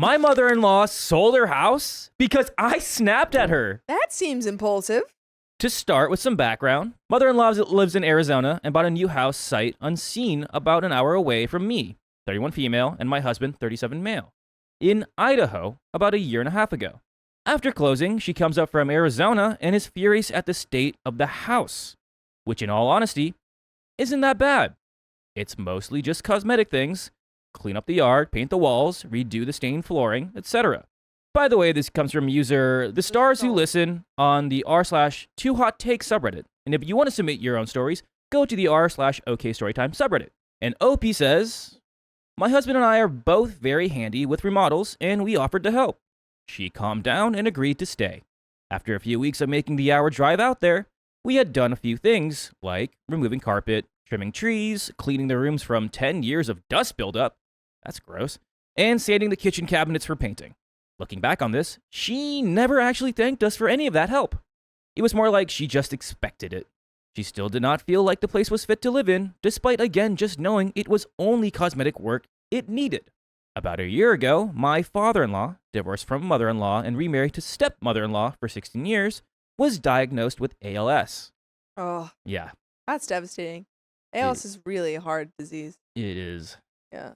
My mother-in-law sold her house because I snapped at her. That seems impulsive. To start with some background, mother-in-law lives in Arizona and bought a new house sight unseen about an hour away from me, 31 female, and my husband, 37 male, in Idaho about a year and a half ago. After closing, she comes up from Arizona and is furious at the state of the house, which in all honesty, isn't that bad. It's mostly just cosmetic things, clean up the yard, paint the walls, redo the stained flooring, etc. By the way, this comes from user The Stars Who Listen on the r/TwoHotTakes subreddit. And if you want to submit your own stories, go to the r/OK Storytime subreddit. And OP says, my husband and I are both very handy with remodels, and we offered to help. She calmed down and agreed to stay. After a few weeks of making the hour drive out there, we had done a few things, like removing carpet, trimming trees, cleaning the rooms from 10 years of dust buildup, that's gross, and sanding the kitchen cabinets for painting. Looking back on this, she never actually thanked us for any of that help. It was more like she just expected it. She still did not feel like the place was fit to live in, despite again just knowing it was only cosmetic work it needed. About a year ago, my father-in-law, divorced from mother-in-law and remarried to stepmother-in-law for 16 years, was diagnosed with ALS. Oh, Yeah, that's devastating. ALS is really a hard disease. it is. Yeah.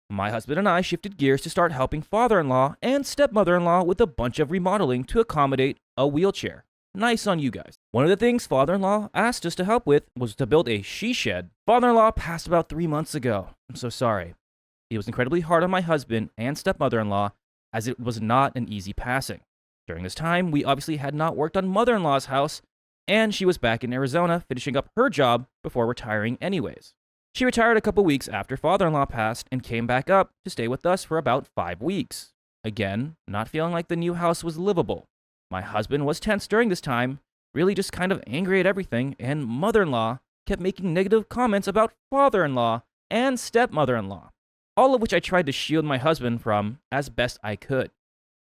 My husband and I shifted gears to start helping father-in-law and stepmother-in-law with a bunch of remodeling to accommodate a wheelchair. Nice on you guys. One of the things father-in-law asked us to help with was to build a she shed. Father-in-law passed about 3 months ago. I'm so sorry. It was incredibly hard on my husband and stepmother-in-law as it was not an easy passing. During this time, we obviously had not worked on mother-in-law's house, and she was back in Arizona finishing up her job before retiring anyways. She retired a couple weeks after father-in-law passed and came back up to stay with us for about 5 weeks. Again, not feeling like the new house was livable. My husband was tense during this time, really just kind of angry at everything, and mother-in-law kept making negative comments about father-in-law and stepmother-in-law, all of which I tried to shield my husband from as best I could.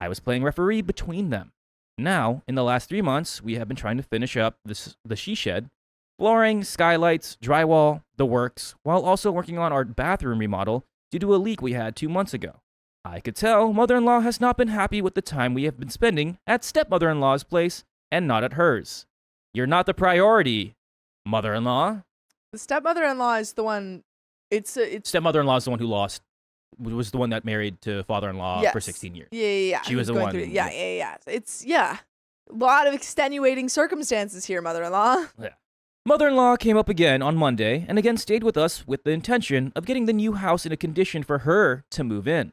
I was playing referee between them. Now, in the last 3 months, we have been trying to finish up the she shed, flooring, skylights, drywall, the works, while also working on our bathroom remodel due to a leak we had 2 months ago. I could tell mother-in-law has not been happy with the time we have been spending at stepmother-in-law's place and not at hers. You're not the priority, mother-in-law. The stepmother-in-law is the one. It's Stepmother-in-law is the one who was the one that married to father-in-law Yes. for 16 years. Yeah. She was the going one. through it. Yeah. It's a lot of extenuating circumstances here, mother-in-law. Yeah. Mother-in-law came up again on Monday and again stayed with us with the intention of getting the new house in a condition for her to move in.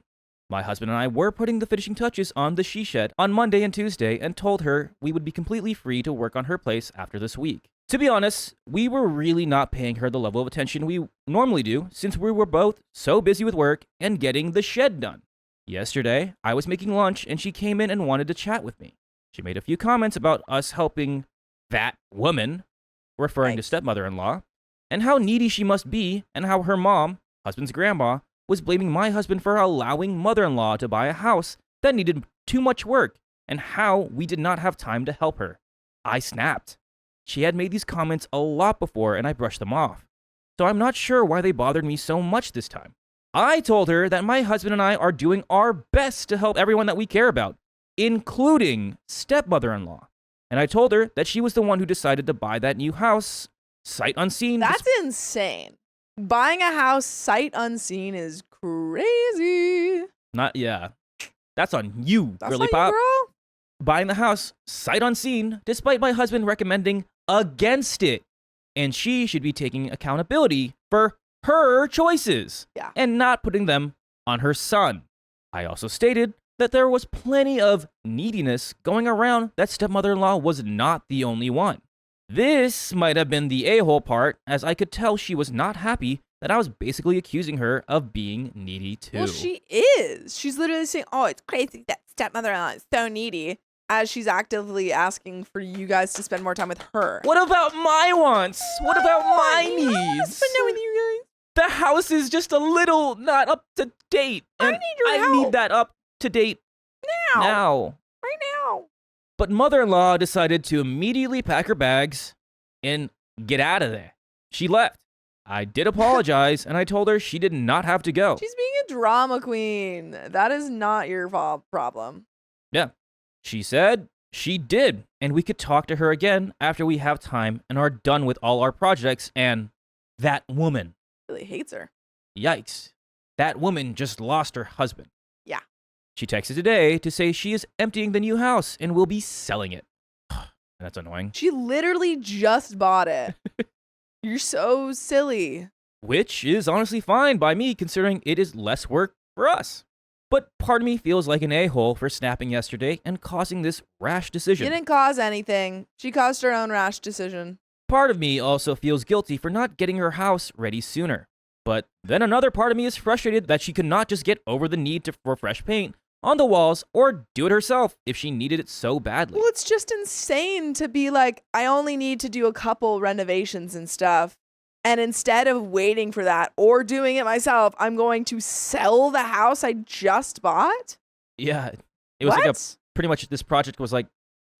My husband and I were putting the finishing touches on the she shed on Monday and Tuesday and told her we would be completely free to work on her place after this week. To be honest, we were really not paying her the level of attention we normally do since we were both so busy with work and getting the shed done. Yesterday, I was making lunch and she came in and wanted to chat with me. She made a few comments about us helping that woman, referring to stepmother-in-law, and how needy she must be and how her mom, husband's grandma, was blaming my husband for allowing mother-in-law to buy a house that needed too much work and how we did not have time to help her. I snapped. She had made these comments a lot before and I brushed them off. So I'm not sure why they bothered me so much this time. I told her that my husband and I are doing our best to help everyone that we care about, including stepmother-in-law. And I told her that she was the one who decided to buy that new house, sight unseen. That's insane. Buying a house sight unseen is crazy. That's on you, That's really, on Pop. you, girl. Buying the house sight unseen, despite my husband recommending against it. And she should be taking accountability for her choices and not putting them on her son. I also stated that there was plenty of neediness going around, that stepmother-in-law was not the only one. This might have been the a-hole part, as I could tell she was not happy that I was basically accusing her of being needy too. Well, she is. She's literally saying, oh, it's crazy that stepmother-in-law is so needy, as she's actively asking for you guys to spend more time with her. What about my wants? What about my needs? Spend time with you The house is just a little not up to date. guys. And I need your help. I need that up to date now. Right now. But mother-in-law decided to immediately pack her bags and get out of there. She left. I did apologize, and I told her she did not have to go. She's being a drama queen. That is not your problem. Yeah. She said she did, and we could talk to her again after we have time and are done with all our projects, and that woman. Really hates her. Yikes. That woman just lost her husband. Yeah. She texted today to say she is emptying the new house and will be selling it. That's annoying. She literally just bought it. You're so silly. Which is honestly fine by me, considering it is less work for us. But part of me feels like an a-hole for snapping yesterday and causing this rash decision. You didn't cause anything. She caused her own rash decision. Part of me also feels guilty for not getting her house ready sooner. But then another part of me is frustrated that she could not just get over the need for fresh paint on the walls or do it herself if she needed it so badly. Well, it's just insane to be like, I only need to do a couple renovations and stuff. And instead of waiting for that or doing it myself, I'm going to sell the house I just bought? Yeah. It was like pretty much this project was like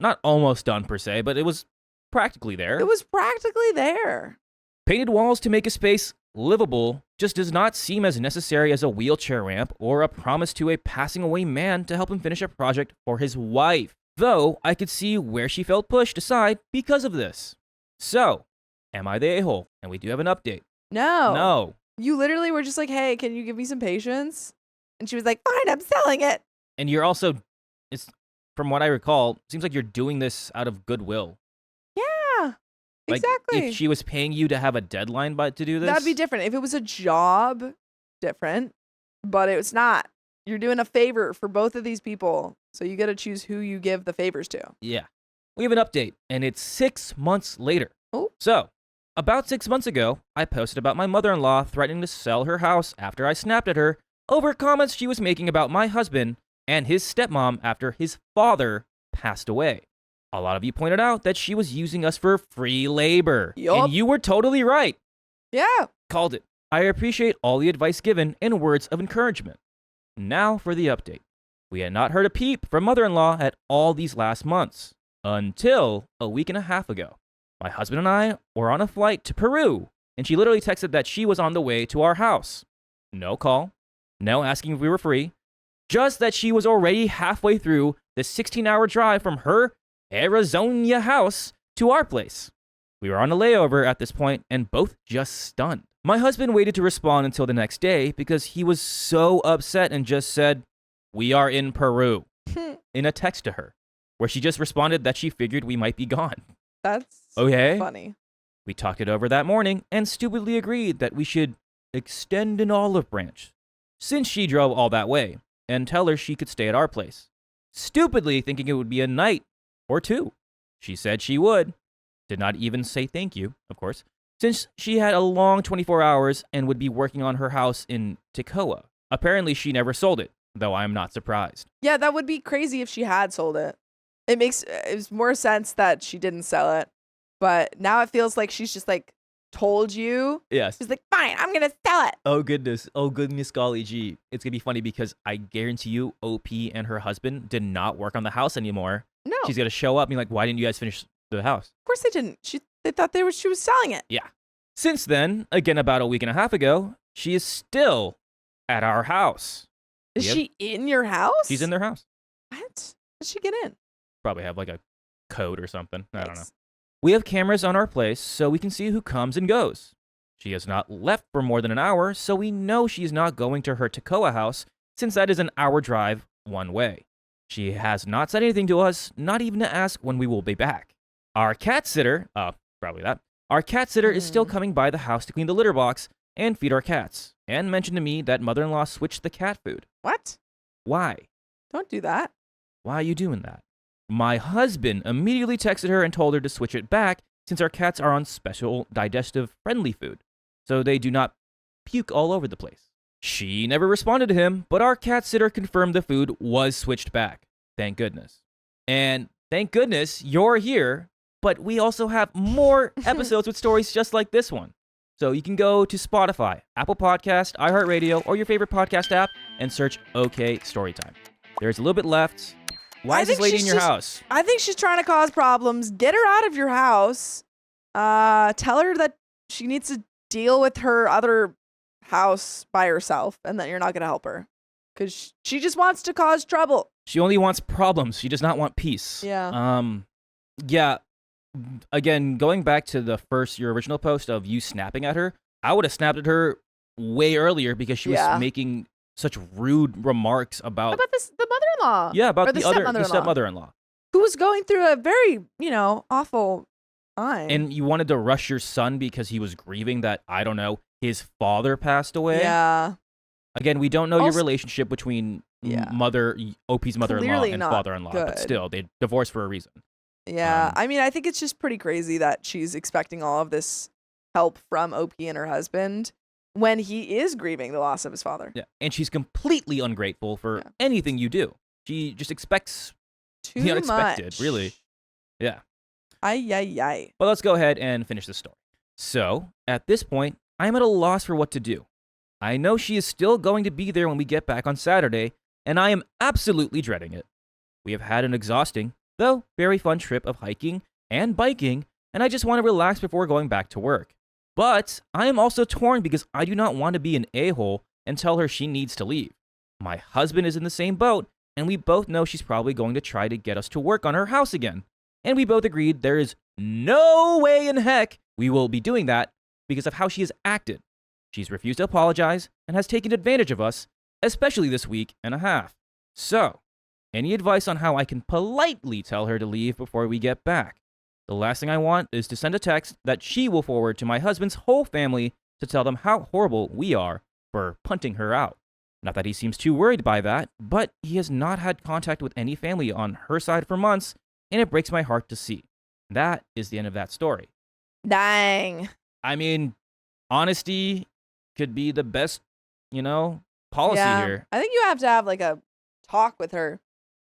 not almost done per se, but it was practically there. It was practically there. Painted walls to make a space livable just does not seem as necessary as a wheelchair ramp or a promise to a passing away man to help him finish a project for his wife. Though I could see where she felt pushed aside because of this. So, am I the a-hole? And we do have an update. No. You literally were just like, hey, can you give me some patience? And she was like, fine, I'm selling it. And you're also, it's from what I recall, seems like you're doing this out of goodwill. Yeah, like, exactly. If she was paying you to have a deadline to do this. That'd be different. If it was a job, different. But it's not. You're doing a favor for both of these people. So you got to choose who you give the favors to. Yeah. We have an update, and it's 6 months later. Oh. So, about 6 months ago, I posted about my mother-in-law threatening to sell her house after I snapped at her over comments she was making about my husband and his stepmom after his father passed away. A lot of you pointed out that she was using us for free labor. Yup. And you were totally right. Yeah. Called it. I appreciate all the advice given and words of encouragement. Now for the update. We had not heard a peep from mother-in-law at all these last months, until a week and a half ago. My husband and I were on a flight to Peru, and she literally texted that she was on the way to our house. No call, no asking if we were free, just that she was already halfway through the 16-hour drive from her Arizona house to our place. We were on a layover at this point and both just stunned. My husband waited to respond until the next day because he was so upset and just said, "We are in Peru," in a text to her, where she just responded that she figured we might be gone. That's okay. Funny. We talked it over that morning and stupidly agreed that we should extend an olive branch, since she drove all that way, and tell her she could stay at our place. Stupidly thinking it would be a night or two. She said she would. Did not even say thank you, of course, since she had a long 24 hours and would be working on her house in Toccoa. Apparently she never sold it, though I am not surprised. Yeah, that would be crazy if she had sold it. It makes more sense that she didn't sell it. But now it feels like she's just like told you. Yes. She's like, fine, I'm going to sell it. Oh, goodness. Oh, goodness golly gee. It's going to be funny because I guarantee you OP and her husband did not work on the house anymore. No. She's going to show up and be like, why didn't you guys finish the house? Of course they didn't. They thought she was selling it. Yeah. Since then, again about a week and a half ago, she is still at our house. Is she in your house? She's in their house. What? How did she get in? Probably have like a code or something. I don't know. We have cameras on our place so we can see who comes and goes. She has not left for more than an hour, so we know she is not going to her Toccoa house since that is an hour drive one way. She has not said anything to us, not even to ask when we will be back. Our cat sitter, Our cat sitter is still coming by the house to clean the litter box and feed our cats, and mentioned to me that mother-in-law switched the cat food. What? Why? Don't do that. Why are you doing that? My husband immediately texted her and told her to switch it back since our cats are on special digestive-friendly food, so they do not puke all over the place. She never responded to him, but our cat sitter confirmed the food was switched back. Thank goodness. And thank goodness you're here, but we also have more episodes with stories just like this one. So you can go to Spotify, Apple Podcast, iHeartRadio, or your favorite podcast app and search OK Storytime. There's a little bit left. Why is this lady in your house? I think she's trying to cause problems. Get her out of your house. Tell her that she needs to deal with her other house by herself and that you're not going to help her because she just wants to cause trouble. She only wants problems. She does not want peace. Yeah. Yeah. Again, going back to your original post of you snapping at her, I would have snapped at her way earlier because she was making such rude remarks about the mother-in-law. Yeah, about the stepmother-in-law. Who was going through a very, awful time. And you wanted to rush your son because he was grieving that, I don't know, his father passed away. Yeah. Again, we don't know your relationship between OP's mother-in-law Clearly and not father-in-law, but good. still, they divorced for a reason. Yeah. I think it's just pretty crazy that she's expecting all of this help from OP and her husband when he is grieving the loss of his father. Yeah, and she's completely ungrateful for anything you do. She just expects the unexpected, really. Yeah. Ay. Well, let's go ahead and finish this story. So, at this point, I'm at a loss for what to do. I know she is still going to be there when we get back on Saturday, and I am absolutely dreading it. We have had an exhausting, though very fun trip of hiking and biking, and I just want to relax before going back to work. But I am also torn because I do not want to be an a-hole and tell her she needs to leave. My husband is in the same boat, and we both know she's probably going to try to get us to work on her house again. And we both agreed there is no way in heck we will be doing that because of how she has acted. She's refused to apologize and has taken advantage of us, especially this week and a half. So, any advice on how I can politely tell her to leave before we get back? The last thing I want is to send a text that she will forward to my husband's whole family to tell them how horrible we are for punting her out. Not that he seems too worried by that, but he has not had contact with any family on her side for months, and it breaks my heart to see. That is the end of that story. Dang. I mean, honesty could be the best, policy here. I think you have to have like a talk with her.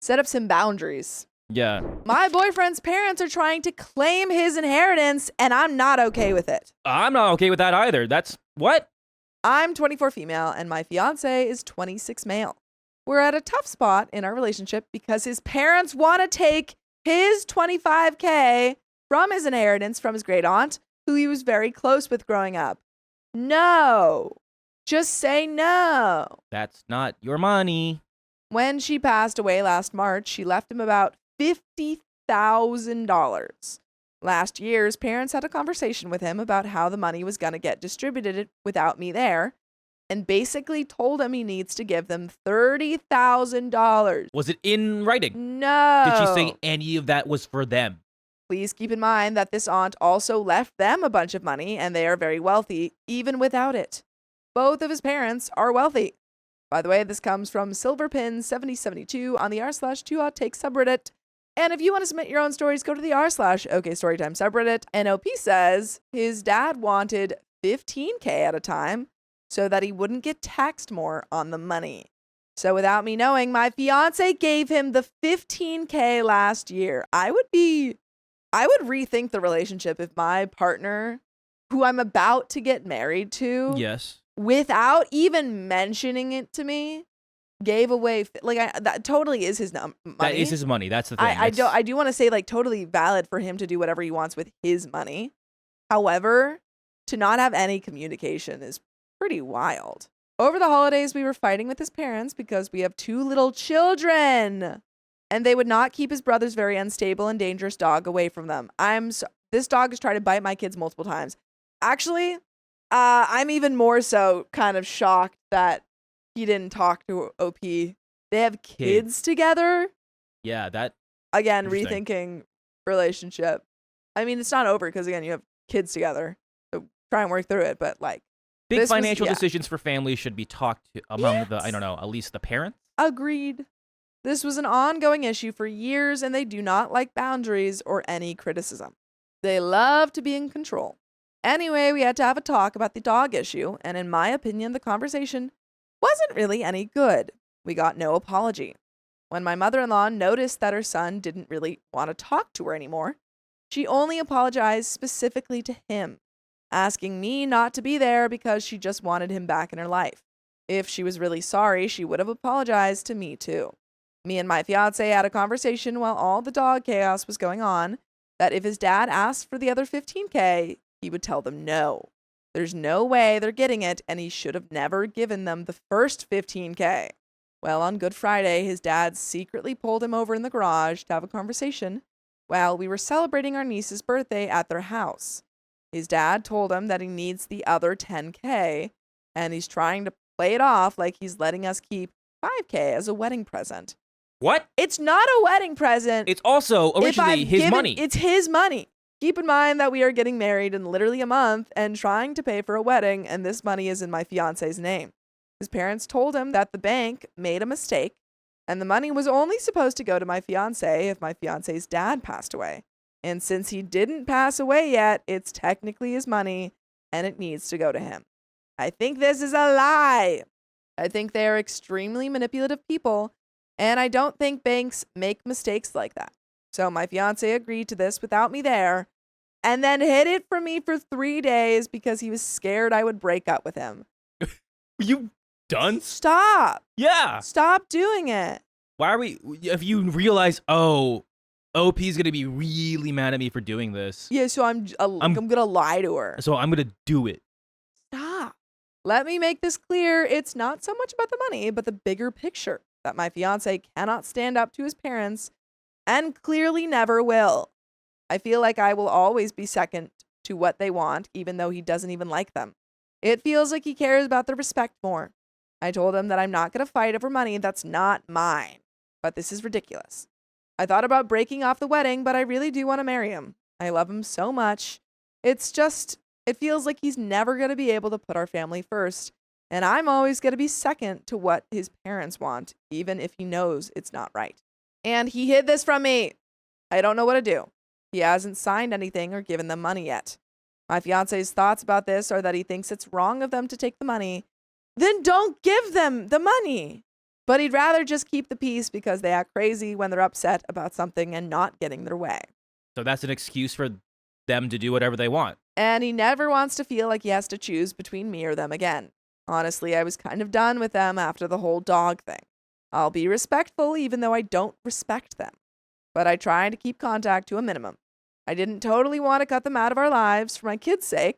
Set up some boundaries. Yeah. My boyfriend's parents are trying to claim his inheritance, and I'm not okay with it. I'm not okay with that either. That's what? I'm 24 female, and my fiancé is 26 male. We're at a tough spot in our relationship because his parents want to take his $25K from his inheritance from his great aunt, who he was very close with growing up. No. Just say no. That's not your money. When she passed away last March, she left him about $50,000. Last year, his parents had a conversation with him about how the money was going to get distributed without me there, and basically told him he needs to give them $30,000. Was it in writing? No. Did she say any of that was for them? Please keep in mind that this aunt also left them a bunch of money, and they are very wealthy, even without it. Both of his parents are wealthy. By the way, this comes from Silverpin7072 on the r/2HotTakes subreddit. And if you want to submit your own stories, go to the r/OKStorytime subreddit. And OP says his dad wanted $15K at a time so that he wouldn't get taxed more on the money. So without me knowing, my fiance gave him the $15K last year. I would rethink the relationship if my partner, who I'm about to get married to, yes, without even mentioning it to me, gave away that totally is his money. That is his money. That's the thing. I do want to say totally valid for him to do whatever he wants with his money. However, to not have any communication is pretty wild. Over the holidays, we were fighting with his parents because we have 2 little children, and they would not keep his brother's very unstable and dangerous dog away from them. This dog has tried to bite my kids multiple times. Actually, I'm even more so kind of shocked that he didn't talk to OP. They have kids together. Yeah, that. Again, rethinking relationship. I mean, it's not over because, again, you have kids together. So try and work through it. But, big financial decisions for families should be talked to among at least the parents. Agreed. This was an ongoing issue for years, and they do not like boundaries or any criticism. They love to be in control. Anyway, we had to have a talk about the dog issue, and in my opinion, the conversation wasn't really any good. We got no apology. When my mother-in-law noticed that her son didn't really want to talk to her anymore, she only apologized specifically to him, asking me not to be there because she just wanted him back in her life. If she was really sorry, she would have apologized to me too. Me and my fiancé had a conversation while all the dog chaos was going on, that if his dad asked for the other $15K, he would tell them no. There's no way they're getting it, and he should have never given them the first $15K. Well, on Good Friday, his dad secretly pulled him over in the garage to have a conversation while we were celebrating our niece's birthday at their house. His dad told him that he needs the other $10K, and he's trying to play it off like he's letting us keep $5K as a wedding present. What? It's not a wedding present. It's also originally his money. It's his money. Keep in mind that we are getting married in literally a month and trying to pay for a wedding, and this money is in my fiance's name. His parents told him that the bank made a mistake, and the money was only supposed to go to my fiance if my fiance's dad passed away. And since he didn't pass away yet, it's technically his money, and it needs to go to him. I think this is a lie. I think they are extremely manipulative people, and I don't think banks make mistakes like that. So my fiance agreed to this without me there, and then hid it from me for 3 days because he was scared I would break up with him. You done? Stop. Yeah. Stop doing it. Why are we, if you realize, oh, OP's going to be really mad at me for doing this. Yeah, so I'm going to lie to her. So I'm going to do it. Stop. Let me make this clear. It's not so much about the money, but the bigger picture that my fiance cannot stand up to his parents and clearly never will. I feel like I will always be second to what they want, even though he doesn't even like them. It feels like he cares about their respect more. I told him that I'm not going to fight over money that's not mine, but this is ridiculous. I thought about breaking off the wedding, but I really do want to marry him. I love him so much. It feels like he's never going to be able to put our family first, and I'm always going to be second to what his parents want, even if he knows it's not right. And he hid this from me. I don't know what to do. He hasn't signed anything or given them money yet. My fiance's thoughts about this are that he thinks it's wrong of them to take the money. Then don't give them the money. But he'd rather just keep the peace because they act crazy when they're upset about something and not getting their way. So that's an excuse for them to do whatever they want. And he never wants to feel like he has to choose between me or them again. Honestly, I was kind of done with them after the whole dog thing. I'll be respectful even though I don't respect them. But I try to keep contact to a minimum. I didn't totally want to cut them out of our lives for my kids' sake,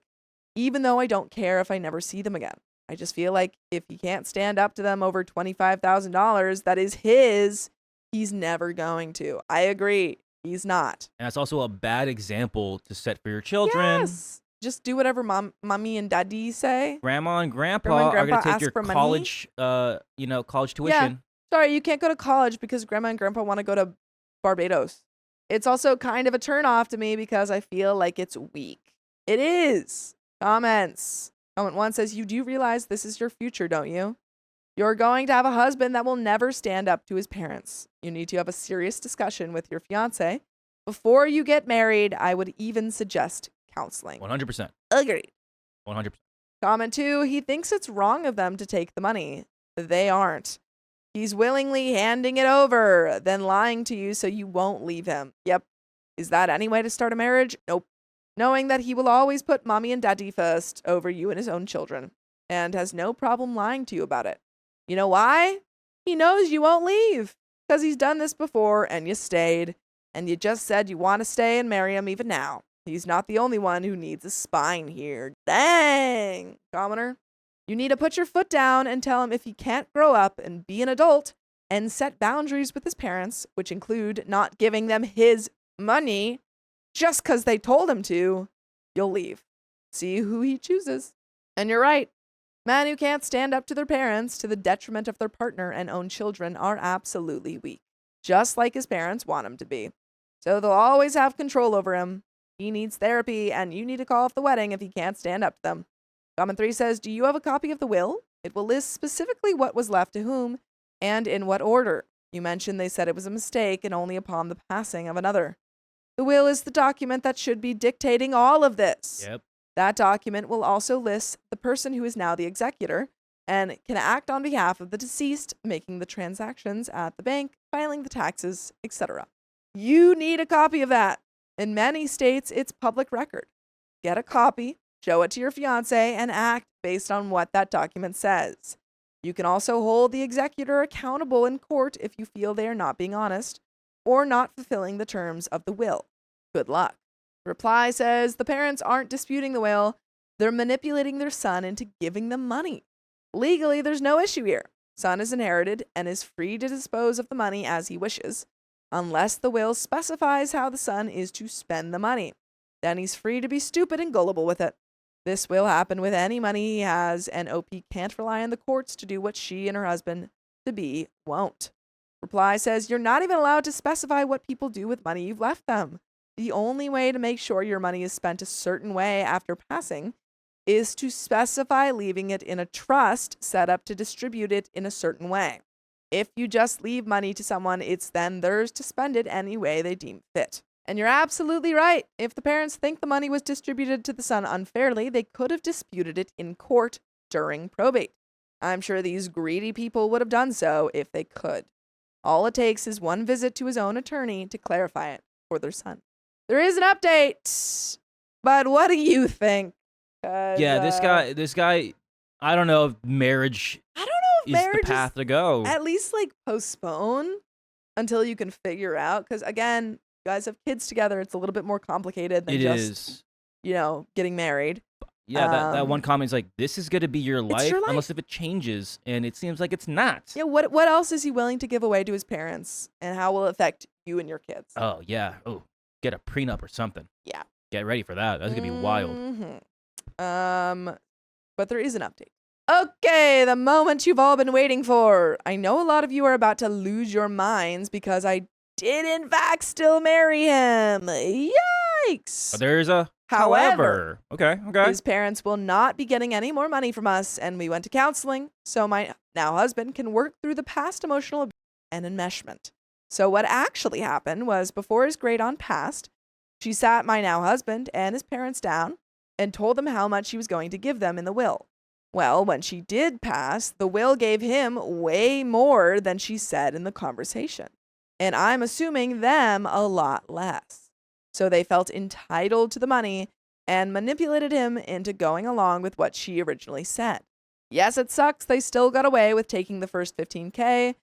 even though I don't care if I never see them again. I just feel like if he can't stand up to them over $25,000 that is his, he's never going to. I agree. He's not. And that's also a bad example to set for your children. Yes. Just do whatever mommy and daddy say. Grandma and grandpa are going to take your college, college tuition. Yeah. Sorry, you can't go to college because grandma and grandpa want to go to Barbados. It's also kind of a turnoff to me because I feel like it's weak. It is. Comments. Comment 1 says, you do realize this is your future, don't you? You're going to have a husband that will never stand up to his parents. You need to have a serious discussion with your fiance. Before you get married, I would even suggest counseling. 100%. Agreed. 100%. Comment 2, he thinks it's wrong of them to take the money. They aren't. He's willingly handing it over, then lying to you so you won't leave him. Yep. Is that any way to start a marriage? Nope. Knowing that he will always put mommy and daddy first over you and his own children, and has no problem lying to you about it. You know why? He knows you won't leave, because he's done this before and you stayed, and you just said you want to stay and marry him even now. He's not the only one who needs a spine here. Dang! Commenter. You need to put your foot down and tell him if he can't grow up and be an adult and set boundaries with his parents, which include not giving them his money just because they told him to, you'll leave. See who he chooses. And you're right. Men who can't stand up to their parents to the detriment of their partner and own children are absolutely weak, just like his parents want him to be. So they'll always have control over him. He needs therapy, and you need to call off the wedding if he can't stand up to them. Comment 3 says, do you have a copy of the will? It will list specifically what was left to whom and in what order. You mentioned they said it was a mistake and only upon the passing of another. The will is the document that should be dictating all of this. Yep. That document will also list the person who is now the executor and can act on behalf of the deceased, making the transactions at the bank, filing the taxes, etc. You need a copy of that. In many states, it's public record. Get a copy, show it to your fiance, and act based on what that document says. You can also hold the executor accountable in court if you feel they are not being honest or not fulfilling the terms of the will. Good luck. Reply says, the parents aren't disputing the will. They're manipulating their son into giving them money. Legally, there's no issue here. Son is inherited and is free to dispose of the money as he wishes, unless the will specifies how the son is to spend the money. Then he's free to be stupid and gullible with it. This will happen with any money he has, and OP can't rely on the courts to do what she and her husband-to-be won't. Reply says, you're not even allowed to specify what people do with money you've left them. The only way to make sure your money is spent a certain way after passing is to specify leaving it in a trust set up to distribute it in a certain way. If you just leave money to someone, it's then theirs to spend it any way they deem fit. And you're absolutely right. If the parents think the money was distributed to the son unfairly, they could have disputed it in court during probate. I'm sure these greedy people would have done so if they could. All it takes is one visit to his own attorney to clarify it for their son. There is an update, but what do you think? Yeah, this guy, I don't know if marriage is the path to go. At least like postpone until you can figure out, because again, you guys have kids together. It's a little bit more complicated than getting married. Yeah, that one comment is like, this is going to be your life unless if it changes, and it seems like it's not. Yeah, what else is he willing to give away to his parents, and how will it affect you and your kids? Oh, yeah. Oh, get a prenup or something. Yeah. Get ready for that. That's going to be wild. But there is an update. Okay, the moment you've all been waiting for. I know a lot of you are about to lose your minds because I did in fact still marry him. Yikes. But there's a however. Okay. His parents will not be getting any more money from us, and we went to counseling so my now husband can work through the past emotional abuse and enmeshment. So what actually happened was, before his grade on passed, she sat my now husband and his parents down and told them how much she was going to give them in the will. Well, when she did pass, the will gave him way more than she said in the conversation. And I'm assuming them a lot less. So they felt entitled to the money and manipulated him into going along with what she originally said. Yes, it sucks they still got away with taking the first $15,000,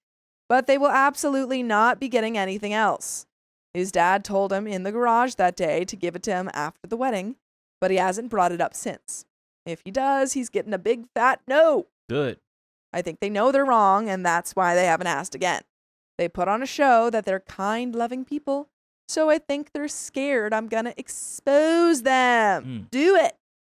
but they will absolutely not be getting anything else. His dad told him in the garage that day to give it to him after the wedding, but he hasn't brought it up since. If he does, he's getting a big fat no. Good. I think they know they're wrong, and that's why they haven't asked again. They put on a show that they're kind, loving people, so I think they're scared I'm going to expose them. Do it.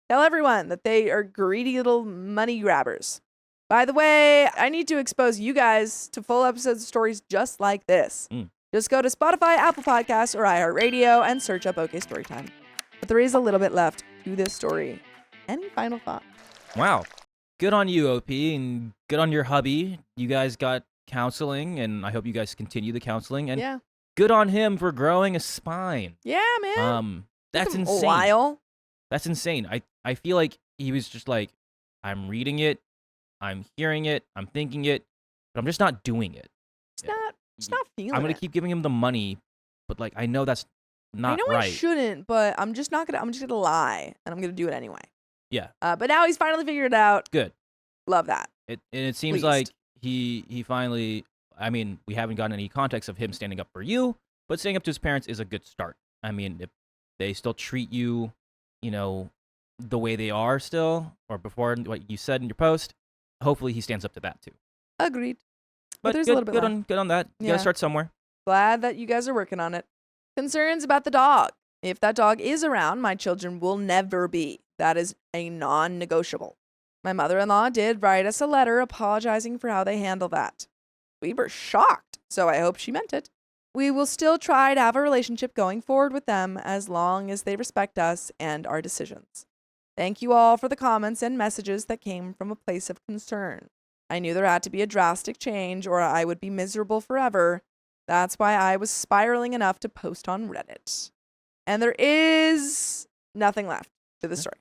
Tell everyone that they are greedy little money grabbers. By the way, I need to expose you guys to full episodes of stories just like this. Just go to Spotify, Apple Podcasts, or iHeartRadio and search up OK Storytime. But there is a little bit left to this story. Any final thoughts? Wow. Good on you, OP, and good on your hubby. You guys got counseling, and I hope you guys continue the counseling. And good on him for growing a spine. Yeah, man. That's insane. A while. That's insane. I feel like he was just like, I'm reading it, I'm hearing it, I'm thinking it, but I'm just not doing it. It's not feeling it. I'm going to keep giving him the money, but like, I know that's not right. I know I shouldn't, but I'm just going to lie, and I'm going to do it anyway. Yeah. But now he's finally figured it out. Good. Love that. It seems like he finally, I mean, we haven't gotten any context of him standing up for you, but standing up to his parents is a good start. I mean, if they still treat you, the way they are still, or before what you said in your post, hopefully he stands up to that too. Agreed. But there's good, a little bit good on that. You gotta start somewhere. Glad that you guys are working on it. Concerns about the dog. If that dog is around, my children will never be. That is a non-negotiable. My mother-in-law did write us a letter apologizing for how they handle that. We were shocked, so I hope she meant it. We will still try to have a relationship going forward with them as long as they respect us and our decisions. Thank you all for the comments and messages that came from a place of concern. I knew there had to be a drastic change or I would be miserable forever. That's why I was spiraling enough to post on Reddit. And there is nothing left to the story.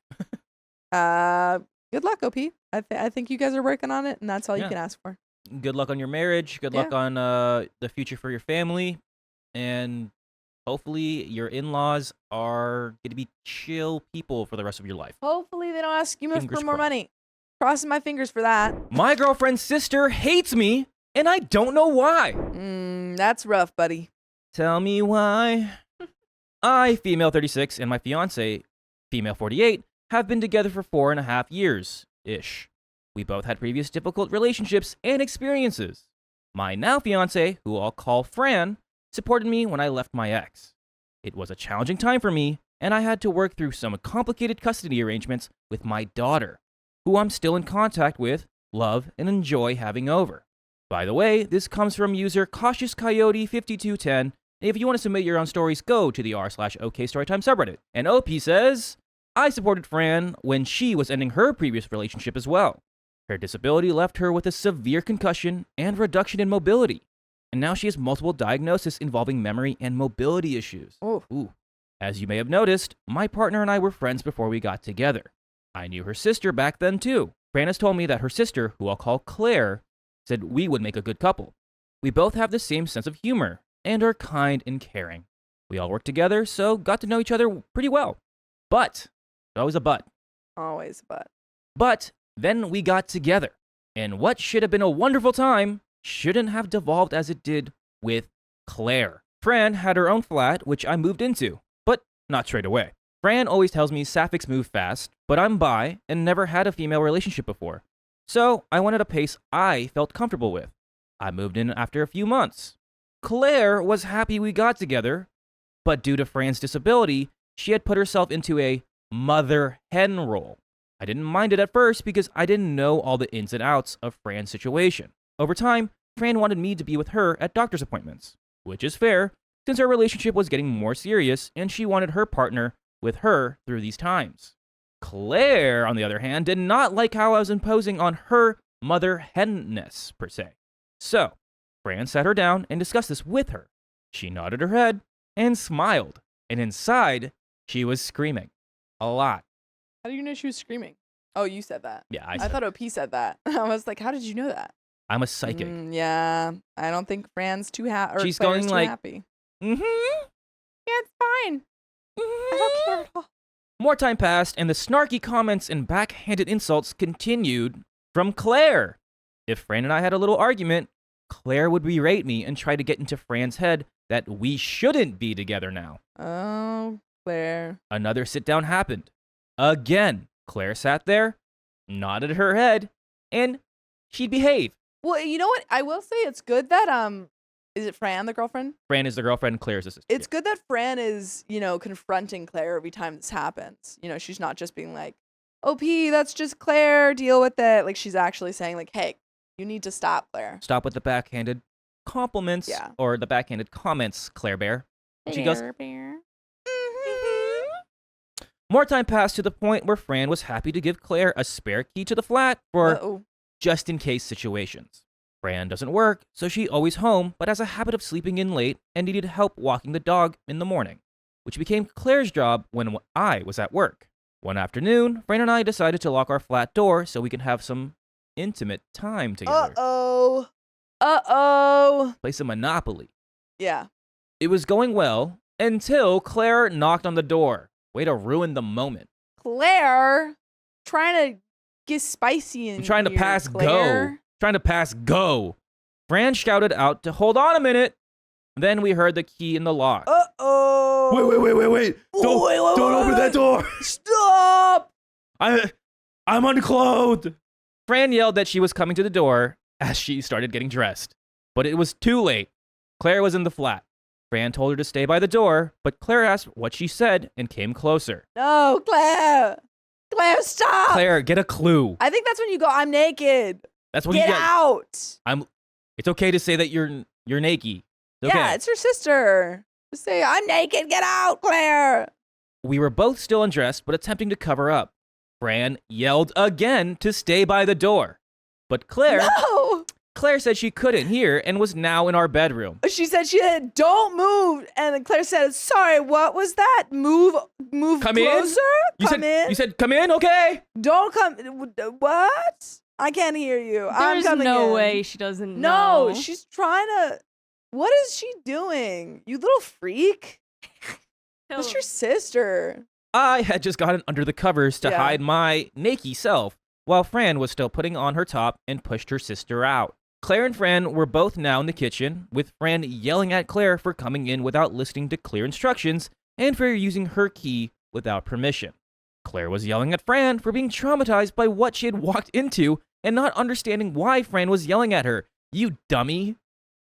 Good luck, OP. I think you guys are working on it, and that's all you can ask for. Good luck on your marriage. Good luck on the future for your family. And hopefully your in-laws are going to be chill people for the rest of your life. Hopefully they don't ask you for more money. Crossing my fingers for that. My girlfriend's sister hates me, and I don't know why. That's rough, buddy. Tell me why. I, female 36, and my fiancé, female 48, have been together for 4.5 years-ish. We both had previous difficult relationships and experiences. My now fiancé, who I'll call Fran, supported me when I left my ex. It was a challenging time for me, and I had to work through some complicated custody arrangements with my daughter, who I'm still in contact with, love, and enjoy having over. By the way, this comes from user Cautious Coyote 5210. If you want to submit your own stories, go to the r/OK Storytime subreddit. And OP says, I supported Fran when she was ending her previous relationship as well. Her disability left her with a severe concussion and reduction in mobility. And now she has multiple diagnoses involving memory and mobility issues. Ooh. As you may have noticed, my partner and I were friends before we got together. I knew her sister back then too. Fran has told me that her sister, who I'll call Claire, said we would make a good couple. We both have the same sense of humor and are kind and caring. We all work together, so got to know each other pretty well. But, always a but. Always a but. But then we got together, and what should have been a wonderful time shouldn't have devolved as it did with Claire. Fran had her own flat, which I moved into, but not straight away. Fran always tells me sapphics move fast, but I'm bi and never had a female relationship before. So I wanted a pace I felt comfortable with. I moved in after a few months. Claire was happy we got together, but due to Fran's disability, she had put herself into a mother-hen role. I didn't mind it at first because I didn't know all the ins and outs of Fran's situation. Over time, Fran wanted me to be with her at doctor's appointments, which is fair since our relationship was getting more serious and she wanted her partner with her through these times. Claire, on the other hand, did not like how I was imposing on her mother-henness, per se. So, Fran sat her down and discussed this with her. She nodded her head and smiled, and inside, she was screaming. A lot. How do you know she was screaming? Oh, you said that. Yeah, I thought OP said that. I was like, how did you know that? I'm a psychic. Yeah, I don't think Fran's too happy. She's Claire's going too like, happy. Mm-hmm. Yeah, it's fine. I don't care at all. More time passed, and the snarky comments and backhanded insults continued from Claire. If Fran and I had a little argument, Claire would berate me and try to get into Fran's head that we shouldn't be together now. Oh, Claire. Another sit-down happened. Again, Claire sat there, nodded her head, and she'd behave. Well, you know what? I will say it's good that, is it Fran, the girlfriend? Fran is the girlfriend, Claire's the sister. It's good that Fran is, confronting Claire every time this happens. She's not just being like, OP, that's just Claire, deal with it. Like, she's actually saying, like, hey, you need to stop, Claire. Stop with the backhanded compliments or the backhanded comments, Claire Bear. She goes, Bear. More time passed to the point where Fran was happy to give Claire a spare key to the flat for just-in-case situations. Fran doesn't work, so she's always home, but has a habit of sleeping in late and needed help walking the dog in the morning, which became Claire's job when I was at work. One afternoon, Fran and I decided to lock our flat door so we can have some intimate time together. Play some Monopoly. Yeah. It was going well until Claire knocked on the door. Way to ruin the moment. Claire, trying to get spicy in I'm trying to here, pass Claire. go. Trying to pass go. Fran shouted out to hold on a minute. Then we heard the key in the lock. Wait. Don't open that door. Stop! I'm unclothed. Fran yelled that she was coming to the door as she started getting dressed. But it was too late. Claire was in the flat. Fran told her to stay by the door, but Claire asked what she said and came closer. No, Claire! Claire, stop! Claire, get a clue. I think that's when you go, I'm naked. That's when Get you get out! It's okay to say that you're naked. Okay. Yeah, it's your sister. Just say, I'm naked, get out, Claire! We were both still undressed, but attempting to cover up. Fran yelled again to stay by the door. But Claire said she couldn't hear and was now in our bedroom. She said don't move. And then Claire said, sorry, what was that? Move come closer? You said, come in, okay? Don't come. What? I can't hear you. I'm There's coming no in. way she doesn't know. No, she's trying to. What is she doing? You little freak. That's your sister. I had just gotten under the covers to hide my naked self, while Fran was still putting on her top and pushed her sister out. Claire and Fran were both now in the kitchen, with Fran yelling at Claire for coming in without listening to clear instructions and for using her key without permission. Claire was yelling at Fran for being traumatized by what she had walked into and not understanding why Fran was yelling at her. You dummy.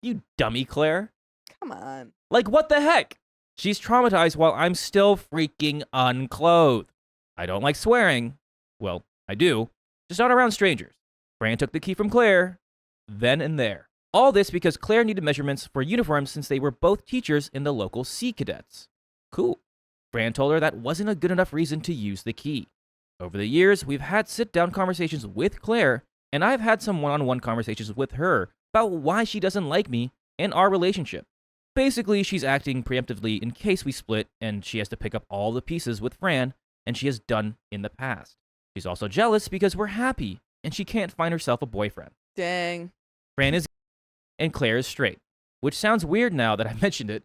You dummy, Claire. Come on. Like, what the heck? She's traumatized while I'm still freaking unclothed. I don't like swearing. Well, I do. Just not around strangers. Fran took the key from Claire, then and there. All this because Claire needed measurements for uniforms since they were both teachers in the local Sea Cadets. Cool. Fran told her that wasn't a good enough reason to use the key. Over the years, we've had sit-down conversations with Claire, and I've had some one-on-one conversations with her about why she doesn't like me and our relationship. Basically, she's acting preemptively in case we split, and she has to pick up all the pieces with Fran, and she has done in the past. She's also jealous because we're happy, and she can't find herself a boyfriend. Dang. Fran is and Claire is straight, which sounds weird now that I mentioned it.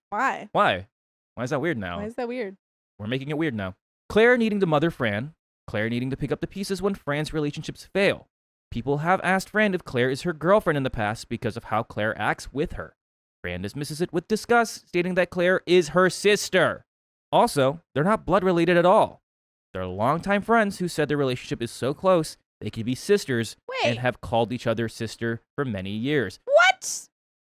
Why? Why? Why is that weird now? Why is that weird? We're making it weird now. Claire needing to mother Fran. Claire needing to pick up the pieces when Fran's relationships fail. People have asked Fran if Claire is her girlfriend in the past because of how Claire acts with her. Fran dismisses it with disgust, stating that Claire is her sister. Also, they're not blood related at all. They're longtime friends who said their relationship is so close they could be sisters and Wait. have called each other sister for many years. What?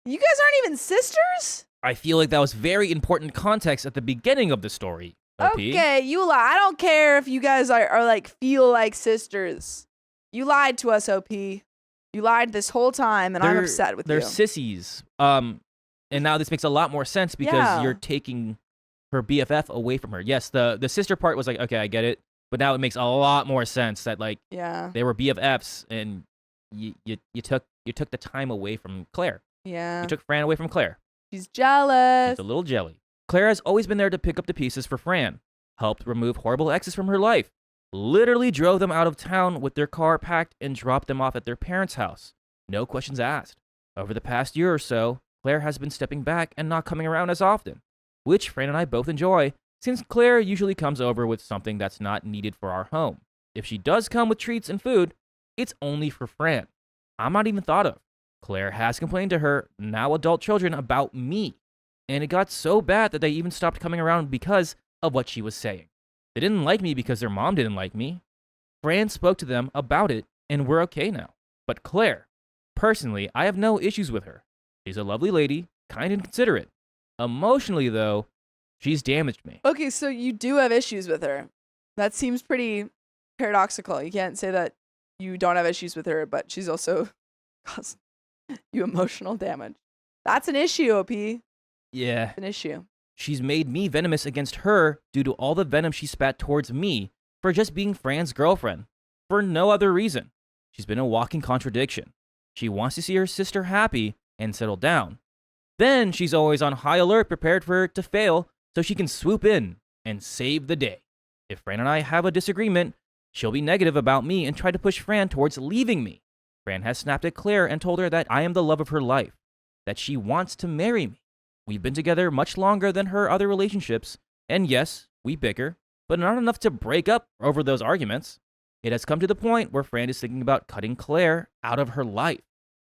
You guys aren't even sisters? I feel like that was very important context at the beginning of the story. OP. Okay, you lie. I don't care if you guys are like feel like sisters. You lied to us, OP. You lied this whole time, and I'm upset with they're you. sissies. And now this makes a lot more sense because Yeah. you're taking her BFF away from her. Yes, the sister part was like, okay, I get it. But now it makes a lot more sense that like Yeah. they were BFFs and you took the time away from Claire. Yeah. You took Fran away from Claire. She's jealous. It's a little jelly. Claire has always been there to pick up the pieces for Fran, helped remove horrible exes from her life, literally drove them out of town with their car packed and dropped them off at their parents' house. No questions asked. Over the past year or so, Claire has been stepping back and not coming around as often, which Fran and I both enjoy, since Claire usually comes over with something that's not needed for our home. If she does come with treats and food, it's only for Fran. I'm not even thought of. Claire has complained to her, now adult children, about me, and it got so bad that they even stopped coming around because of what she was saying. They didn't like me because their mom didn't like me. Fran spoke to them about it, and we're okay now. But Claire, personally, I have no issues with her. She's a lovely lady, kind and considerate. Emotionally, though, she's damaged me. Okay, so you do have issues with her. That seems pretty paradoxical. You can't say that you don't have issues with her, but she's also caused you emotional damage. That's an issue, OP. Yeah. An issue. She's made me venomous against her due to all the venom she spat towards me for just being Fran's girlfriend, for no other reason. She's been a walking contradiction. She wants to see her sister happy and settle down. Then she's always on high alert, prepared for it to fail so she can swoop in and save the day. If Fran and I have a disagreement, she'll be negative about me and try to push Fran towards leaving me. Fran has snapped at Claire and told her that I am the love of her life, that she wants to marry me. We've been together much longer than her other relationships, and yes, we bicker, but not enough to break up over those arguments. It has come to the point where Fran is thinking about cutting Claire out of her life.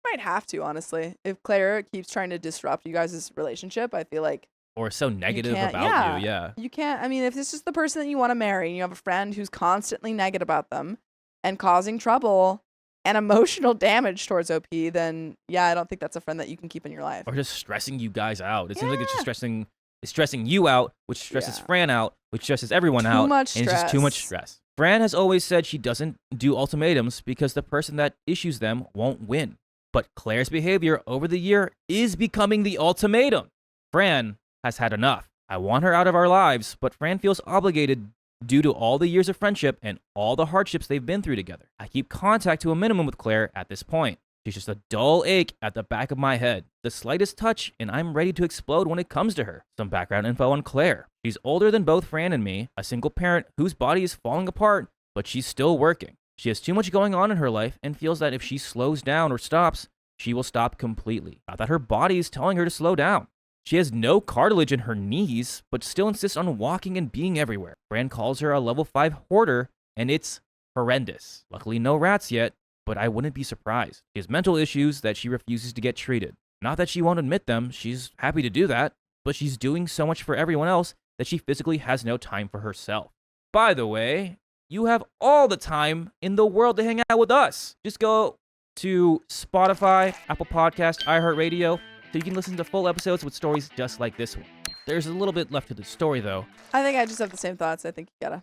Might have to, honestly. If Claire keeps trying to disrupt you guys' relationship, I feel like Or so negative can't- about you, yeah. you can't. I mean, if this is the person that you want to marry and you have a friend who's constantly negative about them and causing trouble and emotional damage towards OP, then yeah, I don't think that's a friend that you can keep in your life. Or just stressing you guys out. It seems like it's just Yeah. stressing you out, which stresses Yeah. Fran out, which stresses everyone Too out. much and it's just too much stress. Fran has always said she doesn't do ultimatums because the person that issues them won't win. But Claire's behavior over the year is becoming the ultimatum. Fran has had enough. I want her out of our lives, but Fran feels obligated due to all the years of friendship and all the hardships they've been through together. I keep contact to a minimum with Claire at this point. She's just a dull ache at the back of my head. The slightest touch, and I'm ready to explode when it comes to her. Some background info on Claire. She's older than both Fran and me, a single parent whose body is falling apart, but she's still working. She has too much going on in her life and feels that if she slows down or stops, she will stop completely. Not that her body is telling her to slow down. She has no cartilage in her knees, but still insists on walking and being everywhere. Fran calls her a level 5 hoarder, and it's horrendous. Luckily, no rats yet, but I wouldn't be surprised. She has mental issues that she refuses to get treated. Not that she won't admit them, she's happy to do that, but she's doing so much for everyone else that she physically has no time for herself. By the way, you have all the time in the world to hang out with us. Just go to Spotify, Apple Podcast, iHeartRadio, so you can listen to full episodes with stories just like this one. There's a little bit left to the story, though. I think I just have the same thoughts. I think you gotta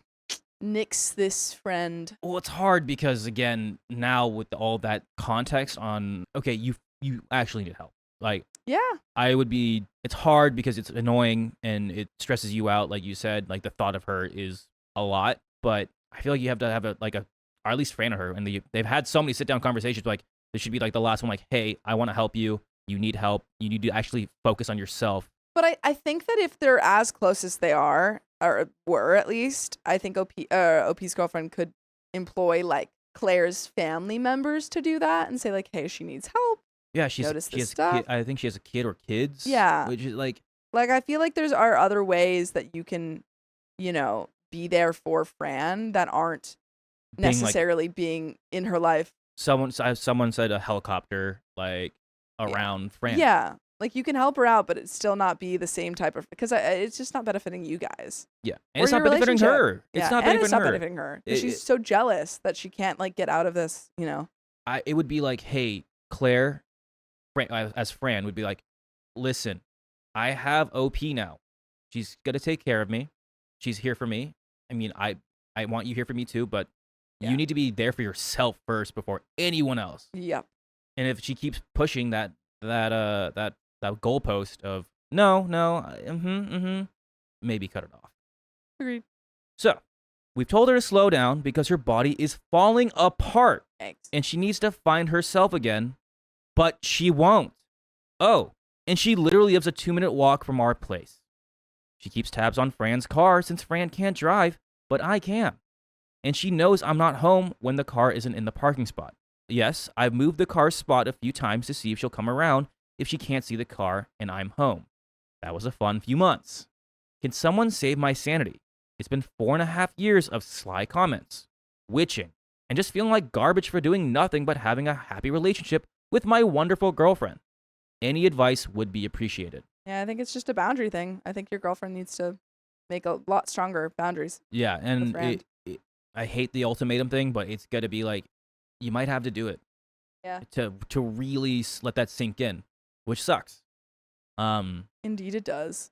nix this friend. Well, it's hard because, again, now with all that context on, okay, you actually need help. Like, Yeah. it's hard because it's annoying and it stresses you out, like you said. Like, the thought of her is a lot, but I feel like you have to have or at least friend her, and they've had so many sit-down conversations, like, this should be like the last one, like, hey, I want to help you. You need help. You need to actually focus on yourself. But I think that if they're as close as they are, or were at least, I think OP's girlfriend could employ like Claire's family members to do that and say like, hey, she needs help. Yeah, she has stuff. I think she has a kid or kids. Yeah. Which is like I feel like are other ways that you can, be there for Fran that aren't necessarily being in her life. Someone said a helicopter like around Fran. Yeah. Like, you can help her out, but it's still not be the same type of... Because it's just not benefiting you guys. Yeah. And it's not benefiting her. It's not benefiting her. She's so jealous that she can't, like, get out of this, It would be like, hey, Claire, as Fran, would be like, listen, I have OP now. She's going to take care of me. She's here for me. I mean, I want you here for me, too, but you need to be there for yourself first before anyone else. Yep. And if she keeps pushing that goalpost of no, maybe cut it off. Agreed. So, we've told her to slow down because her body is falling apart. Thanks. And she needs to find herself again, but she won't. Oh, and she literally lives a 2-minute walk from our place. She keeps tabs on Fran's car since Fran can't drive, but I can. And she knows I'm not home when the car isn't in the parking spot. Yes, I've moved the car's spot a few times to see if she'll come around if she can't see the car and I'm home. That was a fun few months. Can someone save my sanity? It's been 4.5 years of sly comments, witching, and just feeling like garbage for doing nothing but having a happy relationship with my wonderful girlfriend. Any advice would be appreciated. Yeah, I think it's just a boundary thing. I think your girlfriend needs to make a lot stronger boundaries. Yeah, and I hate the ultimatum thing, but it's got to be like, you might have to do it. Yeah. To really let that sink in, which sucks. Indeed it does.